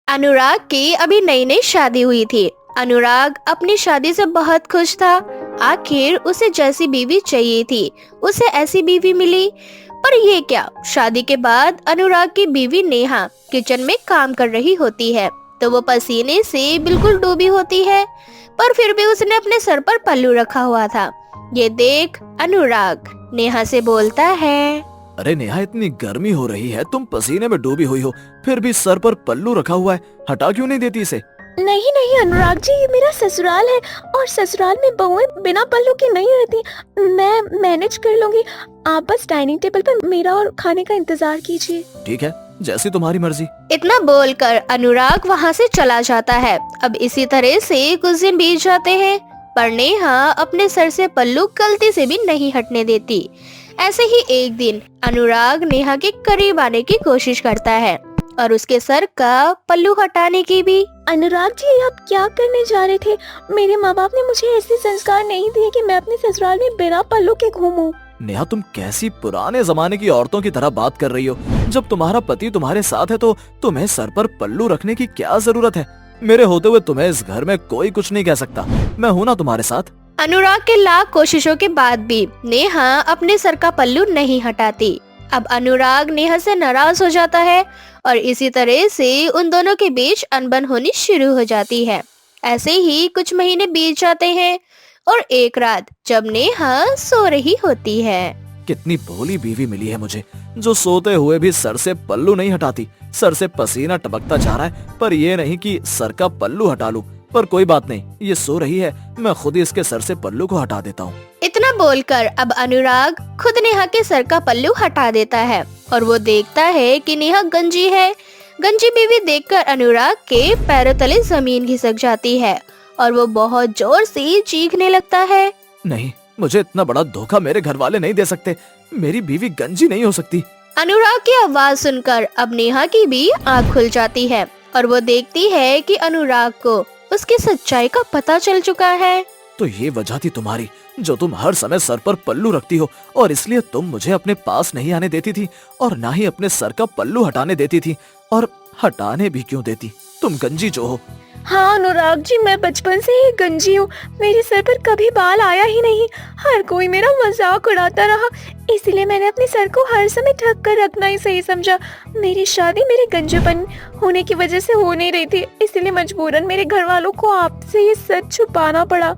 अनुराग की अभी नई नई शादी हुई थी। अनुराग अपनी शादी से बहुत खुश था। आखिर उसे जैसी बीवी चाहिए थी उसे ऐसी बीवी मिली। पर ये क्या, शादी के बाद अनुराग की बीवी नेहा किचन में काम कर रही होती है तो वो पसीने से बिल्कुल डूबी होती है, पर फिर भी उसने अपने सर पर पल्लू रखा हुआ था। ये देख अनुराग नेहा से बोलता है, अरे नेहा, इतनी गर्मी हो रही है, तुम पसीने में डूबी हुई हो, फिर भी सर पर पल्लू रखा हुआ है, हटा क्यों नहीं देती इसे? नहीं नहीं अनुराग जी, ये मेरा ससुराल है और ससुराल में बहुएं बिना पल्लू की नहीं रहती। मैं मैनेज कर लूंगी। आप बस डाइनिंग टेबल पर मेरा और खाने का इंतजार कीजिए। ठीक है, जैसी तुम्हारी मर्जी। इतना बोलकर अनुराग वहाँ से चला जाता है। अब इसी तरह से कुछ दिन बीत जाते हैं, पर नेहा अपने सर से पल्लू गलती से भी नहीं हटने देती। ऐसे ही एक दिन अनुराग नेहा के करीब आने की कोशिश करता है और उसके सर का पल्लू हटाने की भी। अनुराग जी, आप क्या करने जा रहे थे? मेरे माँ बाप ने मुझे ऐसे संस्कार नहीं दिए कि मैं अपने ससुराल में बिना पल्लू के घूमूं। नेहा, तुम कैसी पुराने जमाने की औरतों की तरह बात कर रही हो? जब तुम्हारा पति तुम्हारे साथ है तो तुम्हें सर पर पल्लू रखने की क्या जरूरत है? मेरे होते हुए तुम्हें इस घर में कोई कुछ नहीं कह सकता। मैं हूँ ना तुम्हारे साथ। अनुराग के लाख कोशिशों के बाद भी नेहा अपने सर का पल्लू नहीं हटाती। अब अनुराग नेहा से नाराज हो जाता है और इसी तरह से उन दोनों के बीच अनबन होनी शुरू हो जाती है। ऐसे ही कुछ महीने बीत जाते हैं और एक रात जब नेहा सो रही होती है। कितनी भोली बीवी मिली है मुझे, जो सोते हुए भी सर से पल्लू नहीं हटाती। सर से पसीना टपकता जा रहा है, पर ये नहीं कि सर का पल्लू हटा लूं। पर कोई बात नहीं, ये सो रही है, मैं खुद ही इसके सर से पल्लू को हटा देता हूँ। इतना बोलकर अब अनुराग खुद नेहा के सर का पल्लू हटा देता है और वो देखता है कि नेहा गंजी है। गंजी बीवी देखकर अनुराग के पैरों तले जमीन खिसक जाती है और वो बहुत जोर से चीखने लगता है। नहीं, मुझे इतना बड़ा धोखा मेरे घर वाले नहीं दे सकते। मेरी बीवी गंजी नहीं हो सकती। अनुराग की आवाज सुनकर अब नेहा की भी आँख खुल जाती है और वो देखती है कि अनुराग को उसकी सच्चाई का पता चल चुका है। तो ये वजह थी तुम्हारी, जो तुम हर समय सर पर पल्लू रखती हो, और इसलिए तुम मुझे अपने पास नहीं आने देती थी और ना ही अपने सर का पल्लू हटाने देती थी। और हटाने भी क्यों देती? तुम गंजी जो हो। हाँ अनुराग जी, मैं बचपन से ही गंजी हूँ। मेरे सर पर कभी बाल आया ही नहीं। हर कोई मेरा मजाक उड़ाता रहा, इसलिए मैंने अपने सर को हर समय ढक कर रखना ही सही समझा। मेरी शादी मेरे गंजेपन होने की वजह से हो नहीं रही थी, इसलिए मजबूरन मेरे घर वालों को आपसे ये सच छुपाना पड़ा।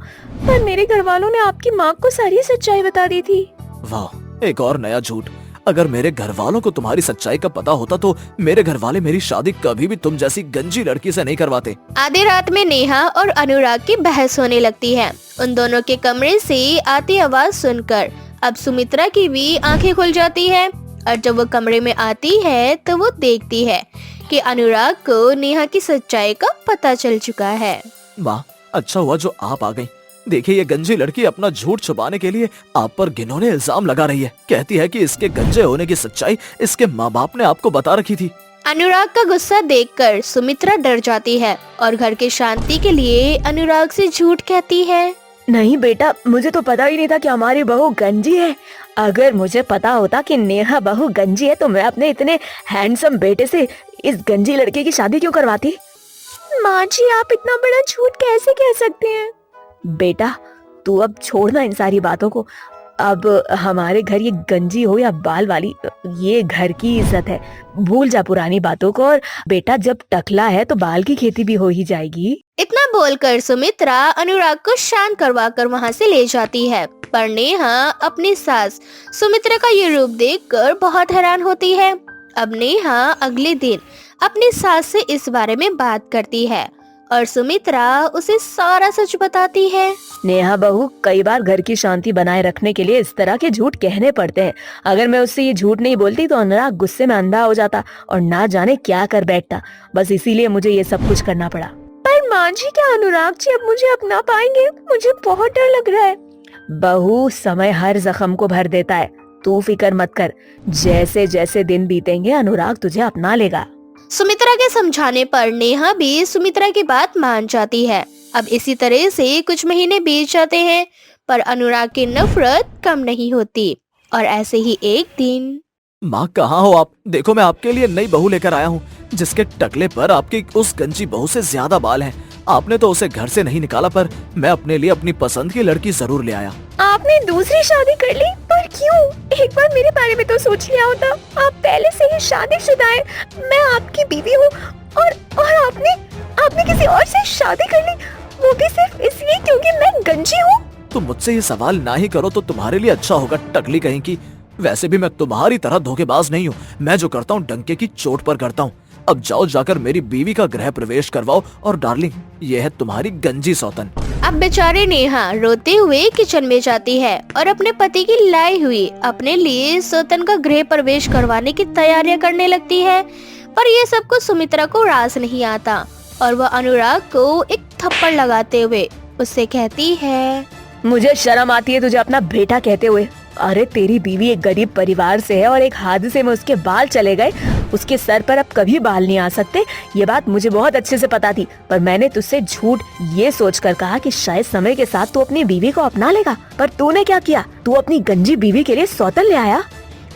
पर मेरे घर वालों ने आपकी माँ को सारी सच्चाई बता दी थी। वाह, एक और नया झूठ। अगर मेरे घर वालों को तुम्हारी सच्चाई का पता होता तो मेरे घर वाले मेरी शादी कभी भी तुम जैसी गंजी लड़की से नहीं करवाते। आधी रात में नेहा और अनुराग की बहस होने लगती है। उन दोनों के कमरे से आती आवाज सुनकर अब सुमित्रा की भी आंखें खुल जाती है और जब वो कमरे में आती है तो वो देखती है कि अनुराग को नेहा की सच्चाई का पता चल चुका है। माँ, अच्छा हुआ जो आप आ गई। देखिए, ये गंजी लड़की अपना झूठ छुपाने के लिए आप पर घिनौने इल्जाम लगा रही है। कहती है कि इसके गंजे होने की सच्चाई इसके माँ बाप ने आपको बता रखी थी। अनुराग का गुस्सा देखकर सुमित्रा डर जाती है और घर की शांति के लिए अनुराग से झूठ कहती है। नहीं बेटा, मुझे तो पता ही नहीं था कि हमारी बहू गंजी है। अगर मुझे पता होता कि नेहा बहू गंजी है तो मैं अपने इतने हैंडसम बेटे से इस गंजी लड़के की शादी क्यों करवाती? माँ जी, आप इतना बड़ा झूठ कैसे कह सकते हैं? बेटा, तू अब छोड़ना इन सारी बातों को। अब हमारे घर ये गंजी हो या बाल वाली, ये घर की इज्जत है। भूल जा पुरानी बातों को। और बेटा, जब टकला है तो बाल की खेती भी हो ही जाएगी। इतना बोलकर सुमित्रा अनुराग को शांत करवाकर वहाँ से ले जाती है। पर नेहा अपनी सास सुमित्रा का ये रूप देखकर बहुत हैरान होती है। अब नेहा अगले दिन अपनी सास से इस बारे में बात करती है और सुमित्रा उसे सारा सच बताती है। नेहा बहू, कई बार घर की शांति बनाए रखने के लिए इस तरह के झूठ कहने पड़ते हैं। अगर मैं उससे ये झूठ नहीं बोलती तो अनुराग गुस्से में अंधा हो जाता और ना जाने क्या कर बैठता। बस इसीलिए मुझे ये सब कुछ करना पड़ा। पर माँ जी, क्या अनुराग जी अब मुझे अपना पाएंगे? मुझे बहुत डर लग रहा है। बहू, समय हर जख्म को भर देता है। तू फिक्र मत कर, जैसे जैसे दिन बीतेंगे अनुराग तुझे अपना लेगा। सुमित्रा के समझाने पर नेहा भी सुमित्रा की बात मान जाती है। अब इसी तरह से कुछ महीने बीत जाते हैं पर अनुराग की नफरत कम नहीं होती और ऐसे ही एक दिन माँ कहाँ हो आप? देखो मैं आपके लिए नई बहू लेकर आया हूँ जिसके टकले पर आपकी उस गंजी बहू से ज्यादा बाल हैं। आपने तो उसे घर से नहीं निकाला, पर मैं अपने लिए अपनी पसंद की लड़की जरूर ले आया। आपने दूसरी शादी कर ली, पर क्यों? एक बार मेरे बारे में तो सोच लिया होता। आप पहले से ही शादीशुदा हैं, मैं आपकी बीवी हूँ, और आपने किसी और से शादी कर ली, वो भी सिर्फ इसलिए क्योंकि मैं गंजी हूँ। तुम मुझसे ये सवाल ना ही करो तो तुम्हारे लिए अच्छा होगा, टकली कहीं की। वैसे भी मैं तुम्हारी तरह धोखेबाज नहीं हूँ। मैं जो करता हूँ डंके की चोट पर करता हूँ। अब जाओ जाकर मेरी बीवी का गृह प्रवेश करवाओ, और डार्लिंग ये है तुम्हारी गंजी सौतन। अब बेचारी नेहा रोते हुए किचन में जाती है और अपने पति की लाई हुई अपने लिए सौतन का गृह प्रवेश करवाने की तैयारियां करने लगती है। पर ये सब कुछ सुमित्रा को रास नहीं आता और वह अनुराग को एक थप्पड़ लगाते हुए उससे कहती है, मुझे शर्म आती है तुझे अपना बेटा कहते हुए। अरे तेरी बीवी एक गरीब परिवार से है और एक हादसे में उसके बाल चले गए। उसके सर पर अब कभी बाल नहीं आ सकते, ये बात मुझे बहुत अच्छे से पता थी। पर मैंने तुझसे झूठ ये सोचकर कहा कि शायद समय के साथ तू अपनी बीवी को अपना लेगा, पर तूने क्या किया? तू अपनी गंजी बीवी के लिए सौतन ले आया।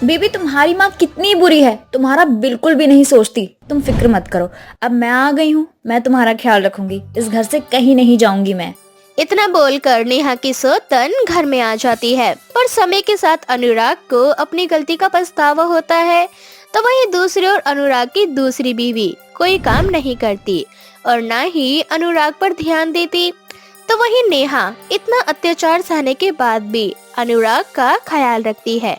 बेबी तुम्हारी माँ कितनी बुरी है, तुम्हारा बिल्कुल भी नहीं सोचती। तुम फिक्र मत करो, अब मैं आ गई हूँ, मैं तुम्हारा ख्याल रखूंगी। इस घर से कहीं नहीं जाऊंगी मैं। इतना बोलकर नेहा की सौतन घर में आ जाती है। पर समय के साथ अनुराग को अपनी गलती का पछतावा होता है। तो वहीं दूसरी ओर अनुराग की दूसरी बीवी कोई काम नहीं करती और न ही अनुराग पर ध्यान देती। तो वहीं नेहा इतना अत्याचार सहने के बाद भी अनुराग का ख्याल रखती है।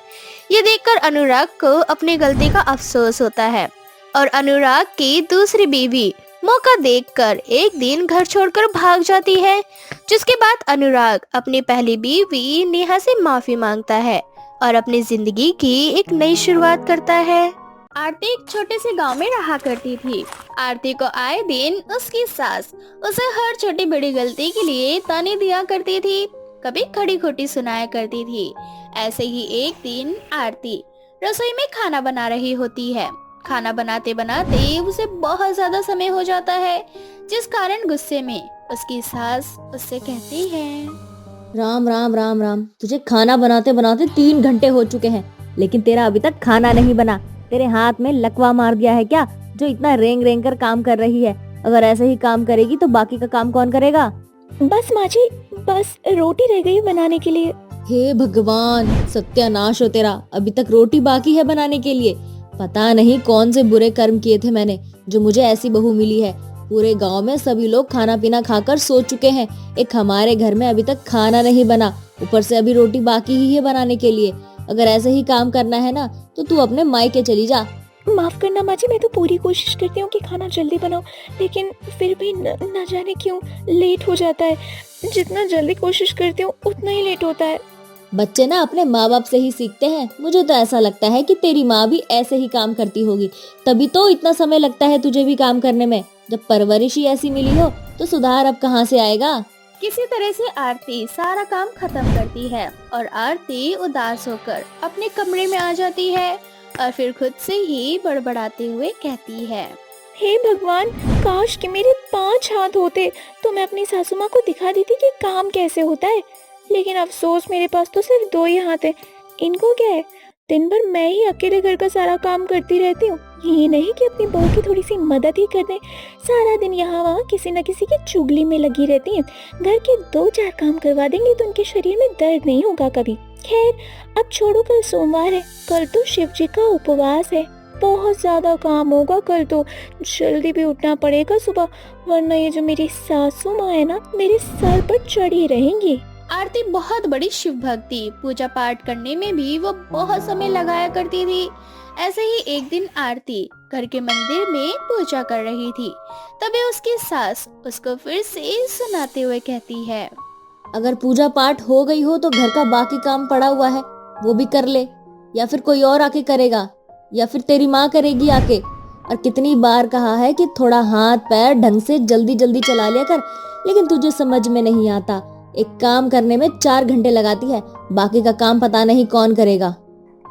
ये देखकर अनुराग को अपनी गलती का अफसोस होता है और अनुराग की दूसरी बीवी मौका देखकर एक दिन घर छोड़कर भाग जाती है। जिसके बाद अनुराग अपनी पहली बीवी नेहा से माफी मांगता है और अपनी जिंदगी की एक नई शुरुआत करता है। आरती एक छोटे से गांव में रहा करती थी। आरती को आए दिन उसकी सास उसे हर छोटी बड़ी गलती के लिए ताने दिया करती थी, कभी खड़ी खोटी सुनाया करती थी। ऐसे ही एक दिन आरती रसोई में खाना बना रही होती है। खाना बनाते बनाते उसे बहुत ज्यादा समय हो जाता है, जिस कारण गुस्से में उसकी सास उससे कहती है, राम राम राम राम, तुझे खाना बनाते बनाते 3 घंटे हो चुके हैं, लेकिन तेरा अभी तक खाना नहीं बना। तेरे हाथ में लकवा मार दिया है क्या, जो इतना रेंग रेंग कर काम कर रही है? अगर ऐसे ही काम करेगी तो बाकी का काम कौन करेगा? बस माँ जी, बस रोटी रह गई बनाने के लिए। हे भगवान, सत्यानाश हो तेरा, अभी तक रोटी बाकी है बनाने के लिए। पता नहीं कौन से बुरे कर्म किए थे मैंने, जो मुझे ऐसी बहू मिली है। पूरे गांव में सभी लोग खाना पीना खाकर सो चुके हैं, एक हमारे घर में अभी तक खाना नहीं बना, ऊपर से अभी रोटी बाकी ही है बनाने के लिए। अगर ऐसे ही काम करना है ना तो तू अपने मायके चली जा। माफ करना माँ जी, मैं तो पूरी कोशिश करती हूँ कि खाना जल्दी बनाऊं, लेकिन फिर भी न जाने क्यों लेट हो जाता है। जितना जल्दी कोशिश करती हूँ उतना ही लेट होता है। बच्चे ना अपने माँ बाप से ही सीखते हैं। मुझे तो ऐसा लगता है कि तेरी माँ भी ऐसे ही काम करती होगी, तभी तो इतना समय लगता है तुझे भी काम करने में। जब परवरिश ही ऐसी मिली हो तो सुधार अब कहाँ से आएगा? किसी तरह से आरती सारा काम खत्म करती है और आरती उदास होकर अपने कमरे में आ जाती है और फिर खुद से ही बड़बड़ाते हुए कहती है, हे भगवान, काश कि मेरे 5 हाथ होते तो मैं अपनी सासू माँ को दिखा देती कि काम कैसे होता है। लेकिन अफसोस मेरे पास तो सिर्फ 2 ही हाथ है। इनको क्या है, दिन भर मैं ही अकेले घर का सारा काम करती रहती हूँ। ये नहीं कि अपनी बहू की थोड़ी सी मदद ही कर दें। सारा दिन यहाँ वहाँ किसी न किसी की चुगली में लगी रहती हैं। घर के 2-4 काम करवा देंगे तो उनके शरीर में दर्द नहीं होगा कभी। खैर अब छोड़ो, कल सोमवार है, कल तो शिव जी का उपवास है। बहुत ज्यादा काम होगा कल तो, जल्दी भी उठना पड़ेगा सुबह, वरना ये जो मेरी सासू माँ है ना, मेरे सर पर चढ़ी रहेंगी। आरती बहुत बड़ी शिव भक्ति पूजा पाठ करने में भी वो बहुत समय लगाया करती थी। ऐसे ही एक दिन आरती घर के मंदिर में पूजा कर रही थी, तभी उसकी सास उसको फिर से सुनाते हुए कहती है, अगर पूजा पाठ हो गई हो तो घर का बाकी काम पड़ा हुआ है वो भी कर ले, या फिर कोई और आके करेगा, या फिर तेरी माँ करेगी आके। और कितनी बार कहा है कि थोड़ा हाथ पैर ढंग से जल्दी जल्दी चला लिया कर, लेकिन तुझे समझ में नहीं आता। एक काम करने में 4 घंटे लगाती है, बाकी का काम पता नहीं कौन करेगा।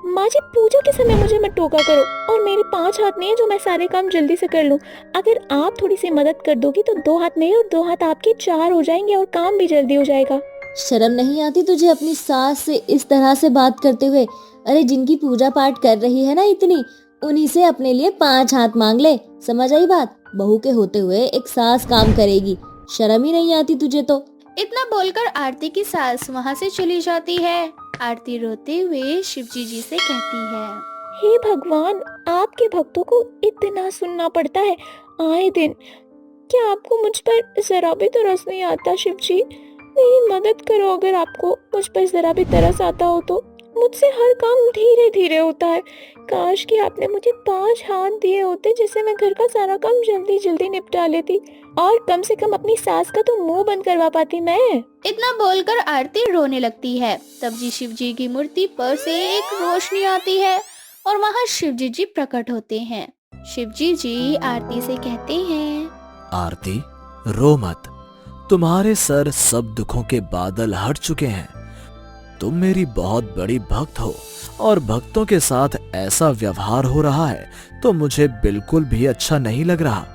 माँ जी, पूजा के समय मुझे मत टोका करो, और मेरे 5 हाथ नहीं है जो मैं सारे काम जल्दी से कर लूँ। अगर आप थोड़ी सी मदद कर दोगी तो 2 हाथ मेरे और 2 हाथ आपके 4 हो जाएंगे और काम भी जल्दी हो जाएगा। शर्म नहीं आती तुझे अपनी सास से इस तरह से बात करते हुए? अरे जिनकी पूजा पाठ कर रही है ना इतनी, उन्हीं से अपने लिए 5 हाथ मांग ले। समझ आई बात? बहू के होते हुए एक सास काम करेगी, शर्म ही नहीं आती तुझे तो। इतना बोलकर आरती की सास वहाँ से चली जाती है। आरती रोते हुए शिवजी जी से कहती है, हे भगवान, आपके भक्तों को इतना सुनना पड़ता है आए दिन। क्या आपको मुझ पर जरा भी तरस नहीं आता शिव जी? मेरी मदद करो, अगर आपको मुझ पर जरा भी तरस आता हो तो। मुझसे हर काम धीरे धीरे होता है। काश कि आपने मुझे 5 हाथ दिए होते, जिससे मैं घर का सारा काम जल्दी जल्दी निपटा लेती और कम से कम अपनी सास का तो मुंह बंद करवा पाती मैं। इतना बोलकर आरती रोने लगती है। तब जी शिव जी की मूर्ति पर से एक रोशनी आती है और वहाँ शिवजी जी प्रकट होते हैं। शिवजी जी आरती से कहते हैं, आरती, रो मत। तुम्हारे सर सब दुखों के बादल हट चुके हैं। तुम मेरी बहुत बड़ी भक्त हो और भक्तों के साथ ऐसा व्यवहार हो रहा है तो मुझे बिल्कुल भी अच्छा नहीं लग रहा।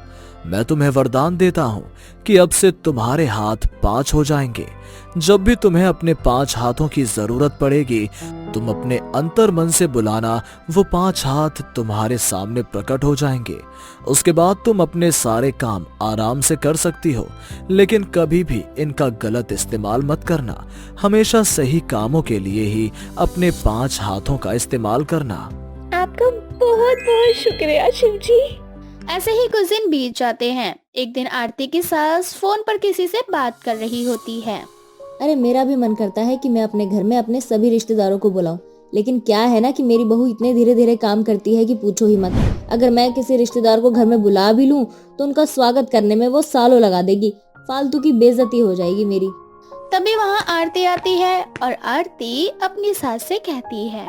मैं तुम्हें वरदान देता हूँ कि अब से तुम्हारे हाथ 5 हो जाएंगे। जब भी तुम्हें अपने 5 हाथों की जरूरत पड़ेगी, तुम अपने अंतर मन से बुलाना, वो 5 हाथ तुम्हारे सामने प्रकट हो जाएंगे। उसके बाद तुम अपने सारे काम आराम से कर सकती हो, लेकिन कभी भी इनका गलत इस्तेमाल मत करना। हमेशा सही कामों के लिए ही अपने 5 हाथों का इस्तेमाल करना। आपका बहुत बहुत शुक्रिया शिव जी। ऐसे ही कुछ दिन बीत जाते हैं। एक दिन आरती की सास फोन पर किसी से बात कर रही होती है। अरे मेरा भी मन करता है कि मैं अपने घर में अपने सभी रिश्तेदारों को बुलाऊं, लेकिन क्या है ना कि मेरी बहू इतने धीरे धीरे काम करती है कि पूछो ही मत। अगर मैं किसी रिश्तेदार को घर में बुला भी लूं तो उनका स्वागत करने में वो सालों लगा देगी। फालतू की बेइज्जती हो जाएगी मेरी। तभी वहाँ आरती आती है और आरती अपनी सास से कहती है,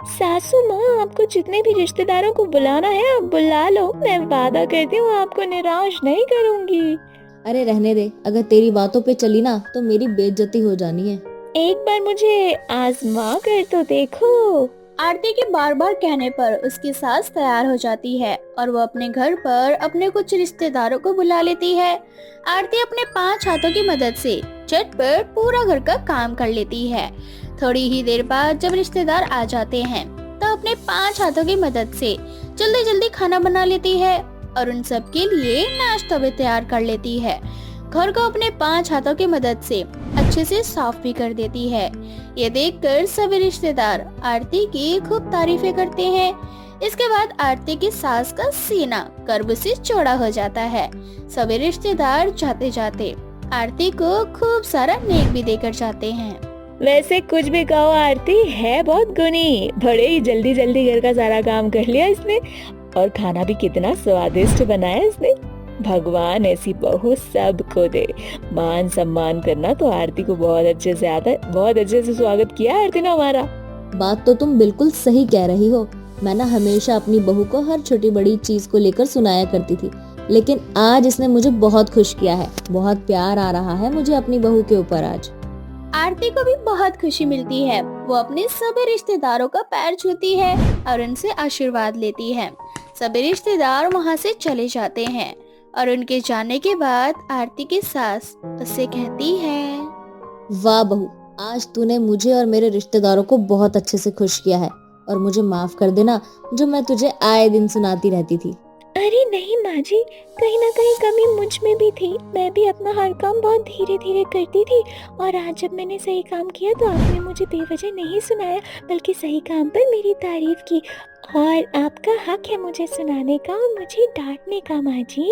सासू माँ, आपको जितने भी रिश्तेदारों को बुलाना है आप बुला लो। मैं वादा करती हूँ आपको निराश नहीं करूँगी। अरे रहने दे, अगर तेरी बातों पे चली ना तो मेरी बेइज्जती हो जानी है। एक बार मुझे आजमा कर तो देखो। आरती के बार बार कहने पर उसकी सास तैयार हो जाती है और वो अपने घर पर अपने कुछ रिश्तेदारों को बुला लेती है। आरती अपने 5 हाथों की मदद से झटपट पूरा घर का काम कर लेती है। थोड़ी ही देर बाद जब रिश्तेदार आ जाते हैं तो अपने 5 हाथों की मदद से जल्दी जल्दी खाना बना लेती है और उन सब के लिए नाश्ता भी तैयार कर लेती है। घर को अपने 5 हाथों की मदद से अच्छे से साफ भी कर देती है। ये देखकर सभी रिश्तेदार आरती की खूब तारीफें करते हैं। इसके बाद आरती की सास का सीना गर्व से चौड़ा हो जाता है। सभी रिश्तेदार जाते जाते आरती को खूब सारा नेक भी देकर जाते हैं। वैसे कुछ भी कहो, आरती है बहुत गुणी। बड़े ही जल्दी जल्दी घर का सारा काम कर लिया इसने और खाना भी कितना स्वादिष्ट बनाया इसने। भगवान ऐसी बहू सबको दे। मान सम्मान करना तो आरती को बहुत अच्छे से आता है। बहुत अच्छे से स्वागत किया आरती ने हमारा। बात तो तुम बिल्कुल सही कह रही हो। मैं ना हमेशा अपनी बहू को हर छोटी बड़ी चीज को लेकर सुनाया करती थी, लेकिन आज इसने मुझे बहुत खुश किया है। बहुत प्यार आ रहा है मुझे अपनी बहू के ऊपर आज। आरती को भी बहुत खुशी मिलती है। वो अपने सभी रिश्तेदारों का पैर छूती है और उनसे आशीर्वाद लेती है। सभी रिश्तेदार वहाँ से चले जाते हैं और उनके जाने के बाद आरती की सास उससे कहती है, वाह बहू, आज तूने मुझे और मेरे रिश्तेदारों को बहुत अच्छे से खुश किया है और मुझे माफ कर देना जो मैं तुझे आए दिन सुनाती रहती थी। अरे नहीं माँ जी, कहीं ना कहीं कमी मुझ में भी थी। मैं भी अपना हर काम बहुत धीरे धीरे करती थी और आज जब मैंने सही काम किया तो आपने मुझे बेवजह नहीं सुनाया, बल्कि सही काम पर मेरी तारीफ की। और आपका हक है मुझे सुनाने का और मुझे डांटने का माँ जी।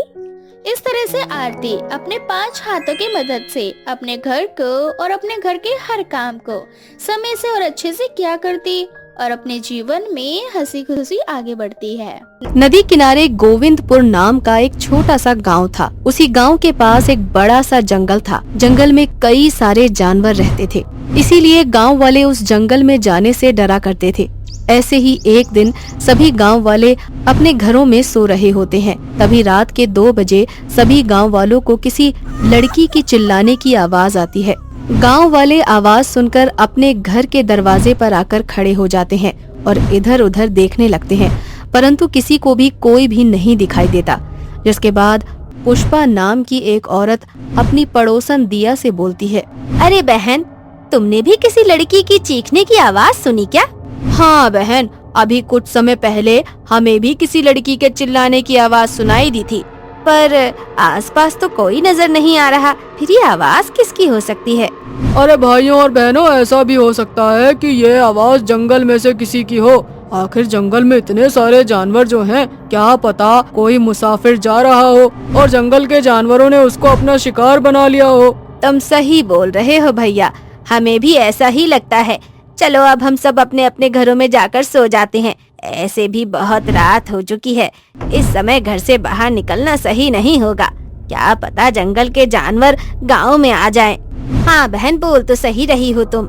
इस तरह से आरती अपने 5 हाथों की मदद से अपने घर को और अपने घर के हर काम को समय से और अच्छे से किया करती और अपने जीवन में हंसी खुशी आगे बढ़ती है। नदी किनारे गोविंदपुर नाम का एक छोटा सा गांव था। उसी गांव के पास एक बड़ा सा जंगल था। जंगल में कई सारे जानवर रहते थे, इसीलिए गांव वाले उस जंगल में जाने से डरा करते थे। ऐसे ही एक दिन सभी गांव वाले अपने घरों में सो रहे होते हैं। तभी रात के 2 बजे सभी गांव वालों को किसी लड़की की चिल्लाने की आवाज आती है। गांव वाले आवाज सुनकर अपने घर के दरवाजे पर आकर खड़े हो जाते हैं और इधर उधर देखने लगते हैं, परंतु किसी को भी कोई भी नहीं दिखाई देता। जिसके बाद पुष्पा नाम की एक औरत अपनी पड़ोसन दिया से बोलती है, अरे बहन, तुमने भी किसी लड़की की चीखने की आवाज सुनी क्या? हाँ बहन, अभी कुछ समय पहले हमें भी किसी लड़की के चिल्लाने की आवाज सुनाई दी थी। पर आसपास तो कोई नजर नहीं आ रहा, फिर ये आवाज किसकी हो सकती है? अरे भाइयों और बहनों, ऐसा भी हो सकता है कि ये आवाज जंगल में से किसी की हो। आखिर जंगल में इतने सारे जानवर जो हैं, क्या पता कोई मुसाफिर जा रहा हो और जंगल के जानवरों ने उसको अपना शिकार बना लिया हो। तुम सही बोल रहे हो भैया, हमें भी ऐसा ही लगता है। चलो अब हम सब अपने अपने घरों में जाकर सो जाते हैं। ऐसे भी बहुत रात हो चुकी है, इस समय घर से बाहर निकलना सही नहीं होगा। क्या पता जंगल के जानवर गांव में आ जाएं। हाँ बहन, बोल तो सही रही हो तुम।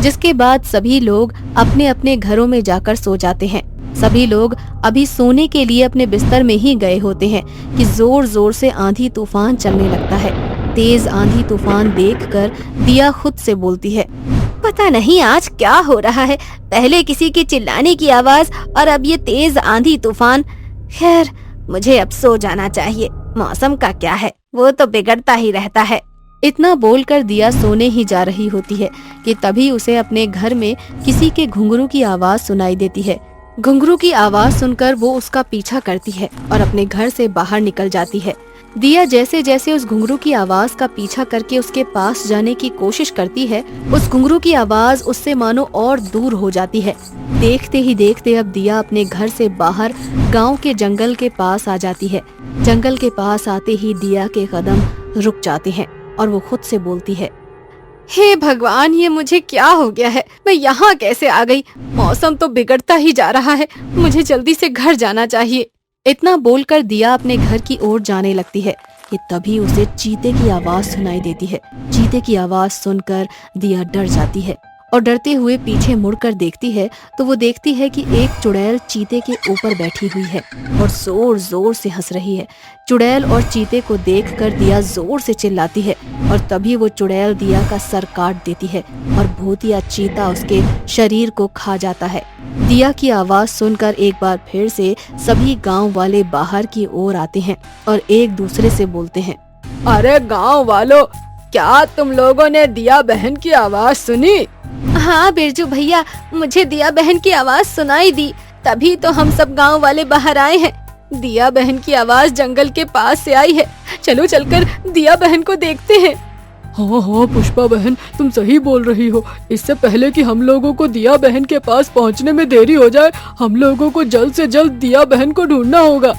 जिसके बाद सभी लोग अपने अपने घरों में जाकर सो जाते हैं। सभी लोग अभी सोने के लिए अपने बिस्तर में ही गए होते हैं कि जोर जोर से आंधी तूफान चलने लगता है। तेज आंधी तूफान देखकर दिया खुद से बोलती है, पता नहीं आज क्या हो रहा है, पहले किसी के चिल्लाने की आवाज और अब ये तेज आंधी तूफान। खैर, मुझे अब सो जाना चाहिए। मौसम का क्या है, वो तो बिगड़ता ही रहता है। इतना बोलकर दिया सोने ही जा रही होती है कि तभी उसे अपने घर में किसी के घुंघरू की आवाज सुनाई देती है। घुंघरू की आवाज सुनकर वो उसका पीछा करती है और अपने घर से बाहर निकल जाती है। दिया जैसे जैसे उस घुंघरू की आवाज का पीछा करके उसके पास जाने की कोशिश करती है, उस घुंघरू की आवाज उससे मानो और दूर हो जाती है। देखते ही देखते अब दिया अपने घर से बाहर गांव के जंगल के पास आ जाती है। जंगल के पास आते ही दिया के कदम रुक जाते हैं और वो खुद से बोलती है, हे भगवान, ये मुझे क्या हो गया है? मैं यहाँ कैसे आ गई? मौसम तो बिगड़ता ही जा रहा है, मुझे जल्दी से घर जाना चाहिए। इतना बोलकर दिया अपने घर की ओर जाने लगती है कि तभी उसे चीते की आवाज सुनाई देती है। चीते की आवाज सुनकर दिया डर जाती है और डरते हुए पीछे मुड़कर देखती है तो वो देखती है कि एक चुड़ैल चीते के ऊपर बैठी हुई है और जोर जोर से हंस रही है। चुड़ैल और चीते को देखकर दिया जोर से चिल्लाती है और तभी वो चुड़ैल दिया का सर काट देती है और भूतिया चीता उसके शरीर को खा जाता है। दिया की आवाज सुनकर एक बार फिर से सभी गांव वाले बाहर की ओर आते हैं और एक दूसरे से बोलते हैं, अरे गांव वालों, क्या तुम लोगों ने दिया बहन की आवाज सुनी? हाँ बिरजू भैया, मुझे दिया बहन की आवाज सुनाई दी, तभी तो हम सब गांव वाले बाहर आए हैं। दिया बहन की आवाज जंगल के पास से आई है, चलो चलकर दिया बहन को देखते हैं। हाँ हाँ पुष्पा बहन, तुम सही बोल रही हो। इससे पहले कि हम लोगों को दिया बहन के पास पहुंचने में देरी हो जाए, हम लोगों को जल्द से जल्द दिया बहन को ढूंढना होगा।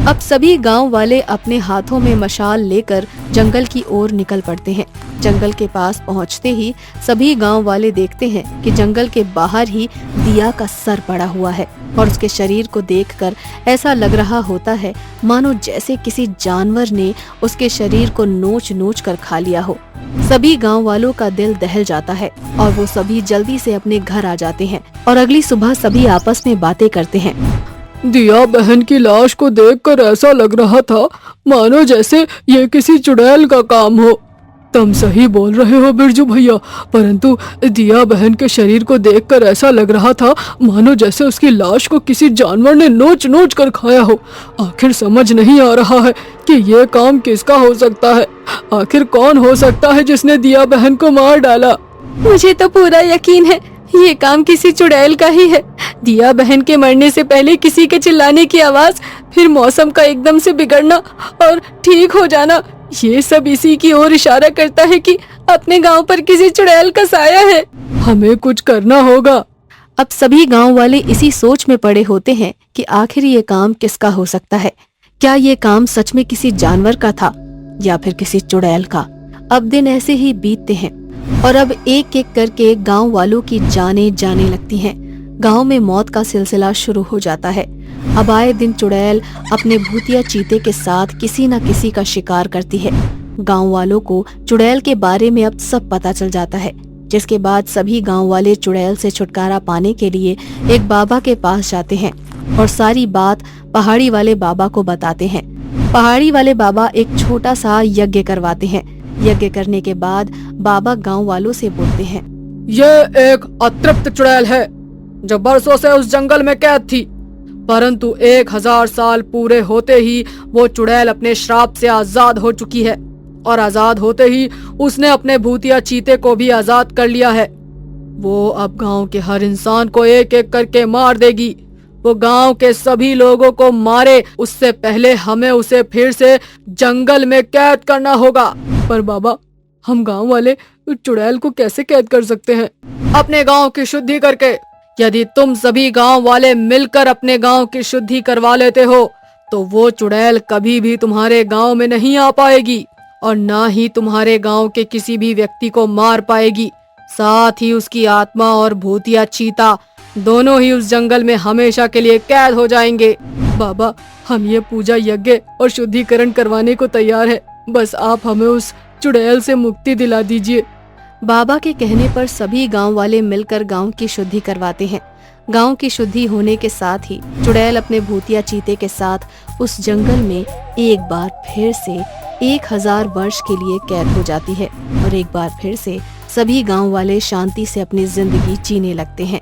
अब सभी गांव वाले अपने हाथों में मशाल लेकर जंगल की ओर निकल पड़ते हैं। जंगल के पास पहुंचते ही सभी गांव वाले देखते हैं कि जंगल के बाहर ही दिया का सर पड़ा हुआ है और उसके शरीर को देखकर ऐसा लग रहा होता है मानो जैसे किसी जानवर ने उसके शरीर को नोच नोच कर खा लिया हो। सभी गांव वालों का दिल दहल जाता है और वो सभी जल्दी से अपने घर आ जाते हैं और अगली सुबह सभी आपस में बातें करते हैं। दिया बहन की लाश को देखकर ऐसा लग रहा था मानो जैसे ये किसी चुड़ैल का काम हो। तुम सही बोल रहे हो बिरजू भैया, परंतु दिया बहन के शरीर को देखकर ऐसा लग रहा था मानो जैसे उसकी लाश को किसी जानवर ने नोच नोच कर खाया हो। आखिर समझ नहीं आ रहा है कि ये काम किसका हो सकता है। आखिर कौन हो सकता है जिसने दिया बहन को मार डाला? मुझे तो पूरा यकीन है ये काम किसी चुड़ैल का ही है। दिया बहन के मरने से पहले किसी के चिल्लाने की आवाज, फिर मौसम का एकदम से बिगड़ना और ठीक हो जाना, ये सब इसी की ओर इशारा करता है कि अपने गांव पर किसी चुड़ैल का साया है। हमें कुछ करना होगा। अब सभी गांव वाले इसी सोच में पड़े होते हैं कि आखिर ये काम किसका हो सकता है। क्या ये काम सच में किसी जानवर का था या फिर किसी चुड़ैल का? अब दिन ऐसे ही बीतते हैं और अब एक एक करके गांव वालों की जानें जाने लगती हैं। गांव में मौत का सिलसिला शुरू हो जाता है। अब आए दिन चुड़ैल अपने भूतिया चीते के साथ किसी न किसी का शिकार करती है। गांव वालों को चुड़ैल के बारे में अब सब पता चल जाता है, जिसके बाद सभी गांव वाले चुड़ैल से छुटकारा पाने के लिए एक बाबा के पास जाते हैं और सारी बात पहाड़ी वाले बाबा को बताते हैं। पहाड़ी वाले बाबा एक छोटा सा यज्ञ करवाते हैं। यज्ञ करने के बाद बाबा गांव वालों से बोलते हैं, यह एक अतृप्त चुड़ैल है जो बरसों से उस जंगल में कैद थी, परंतु 1000 साल पूरे होते ही वो चुड़ैल अपने श्राप से आजाद हो चुकी है। और आजाद होते ही उसने अपने भूतिया चीते को भी आजाद कर लिया है। वो अब गांव के हर इंसान को एक एक करके मार देगी। वो गांव के सभी लोगों को मारे उससे पहले हमें उसे फिर से जंगल में कैद करना होगा। पर बाबा, हम गांव वाले चुड़ैल को कैसे कैद कर सकते हैं? अपने गांव की शुद्धि करके। यदि तुम सभी गांव वाले मिलकर अपने गांव की शुद्धि करवा लेते हो तो वो चुड़ैल कभी भी तुम्हारे गांव में नहीं आ पाएगी और ना ही तुम्हारे गांव के किसी भी व्यक्ति को मार पाएगी। साथ ही उसकी आत्मा और भूतिया चीता दोनों ही उस जंगल में हमेशा के लिए कैद हो जाएंगे। बाबा, हम ये पूजा यज्ञ और शुद्धिकरण करवाने को तैयार है, बस आप हमें उस चुड़ैल से मुक्ति दिला दीजिए। बाबा के कहने पर सभी गांव वाले मिलकर गांव की शुद्धि करवाते हैं। गांव की शुद्धि होने के साथ ही चुड़ैल अपने भूतिया चीते के साथ उस जंगल में एक बार फिर से 1000 वर्ष के लिए कैद हो जाती है और एक बार फिर से सभी गांव वाले शांति से अपनी जिंदगी जीने लगते हैं।